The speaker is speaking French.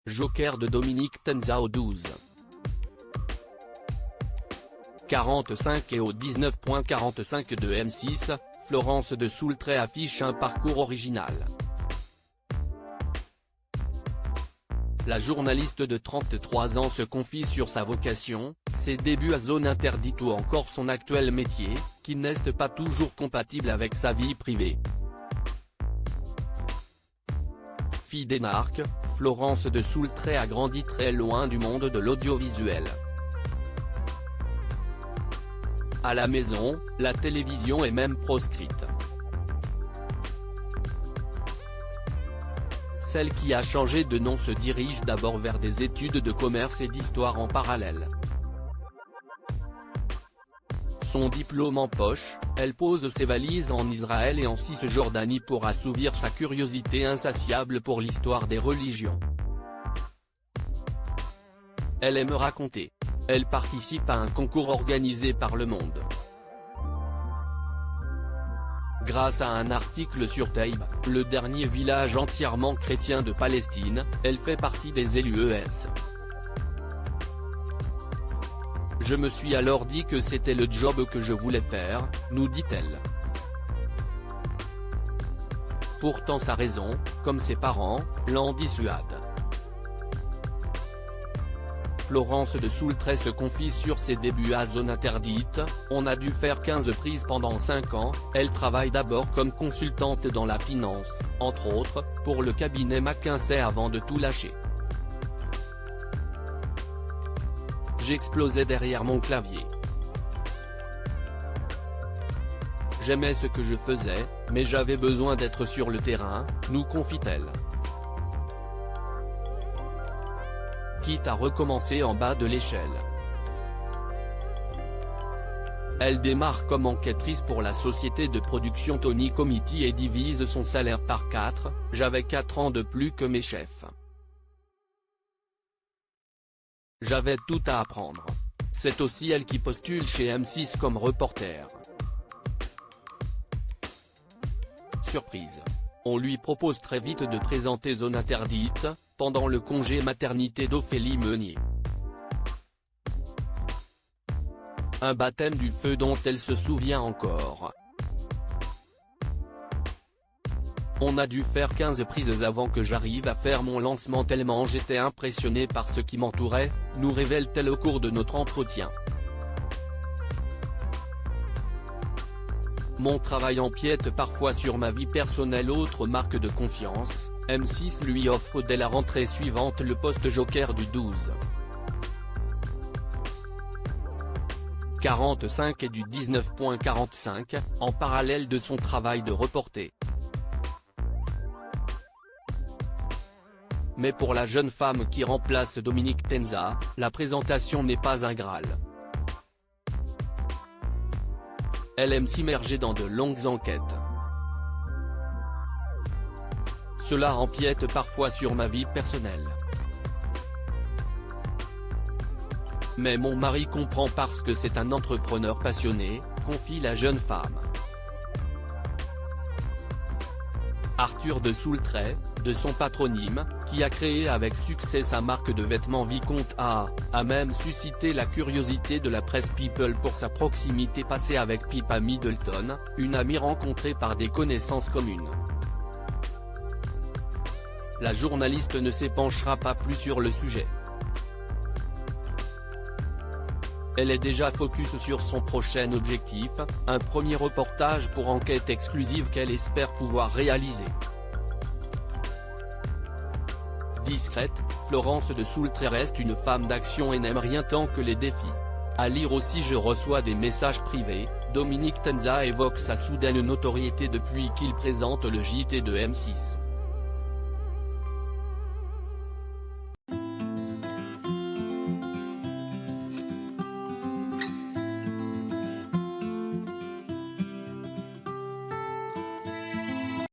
Joker de Dominique Tenza au 12. 45 et au 19.45 de M6, Florence de Soultray affiche un parcours original. La journaliste de 33 ans se confie sur sa vocation, ses débuts à zone interdite ou encore son actuel métier, qui n'est pas toujours compatible avec sa vie privée. Fille d'énarque, Florence de Soultray a grandi très loin du monde de l'audiovisuel. À la maison, la télévision est même proscrite. Celle qui a changé de nom se dirige d'abord vers des études de commerce et d'histoire en parallèle. Son diplôme en poche, elle pose ses valises en Israël et en Cisjordanie pour assouvir sa curiosité insatiable pour l'histoire des religions. Elle aime raconter. Elle participe à un concours organisé par Le Monde. Grâce à un article sur Taïb, le dernier village entièrement chrétien de Palestine, elle fait partie des élus ES. Je me suis alors dit que c'était le job que je voulais faire, nous dit-elle. Pourtant sa raison, comme ses parents, l'en dissuade. Florence de Soultray se confie sur ses débuts à zone interdite, on a dû faire 15 prises pendant 5 ans, elle travaille d'abord comme consultante dans la finance, entre autres, pour le cabinet McKinsey avant de tout lâcher. J'explosais derrière mon clavier. J'aimais ce que je faisais, mais j'avais besoin d'être sur le terrain, nous confie-t-elle. Quitte à recommencer en bas de l'échelle. Elle démarre comme enquêtrice pour la société de production Tony Committee et divise son salaire par 4, j'avais 4 ans de plus que mes chefs. J'avais tout à apprendre. C'est aussi elle qui postule chez M6 comme reporter. Surprise. On lui propose très vite de présenter Zone Interdite, pendant le congé maternité d'Ophélie Meunier. Un baptême du feu dont elle se souvient encore. On a dû faire 15 prises avant que j'arrive à faire mon lancement tellement j'étais impressionné par ce qui m'entourait, nous révèle-t-elle au cours de notre entretien. Mon travail empiète parfois sur ma vie personnelle, autre marque de confiance, M6 lui offre dès la rentrée suivante le poste Joker du 12. 45 et du 19.45, en parallèle de son travail de reporter. Mais pour la jeune femme qui remplace Dominique Tenza, la présentation n'est pas un Graal. Elle aime s'immerger dans de longues enquêtes. Cela empiète parfois sur ma vie personnelle. Mais mon mari comprend parce que c'est un entrepreneur passionné, confie la jeune femme. Arthur de Soultray, de son patronyme, qui a créé avec succès sa marque de vêtements Vicomte a même suscité la curiosité de la presse People pour sa proximité passée avec Pippa Middleton, une amie rencontrée par des connaissances communes. La journaliste ne s'épanchera pas plus sur le sujet. Elle est déjà focus sur son prochain objectif, un premier reportage pour enquête exclusive qu'elle espère pouvoir réaliser. Discrète, Florence de Soultray reste une femme d'action et n'aime rien tant que les défis. À lire aussi Je reçois des messages privés, Dominique Tenza évoque sa soudaine notoriété depuis qu'il présente le JT de M6.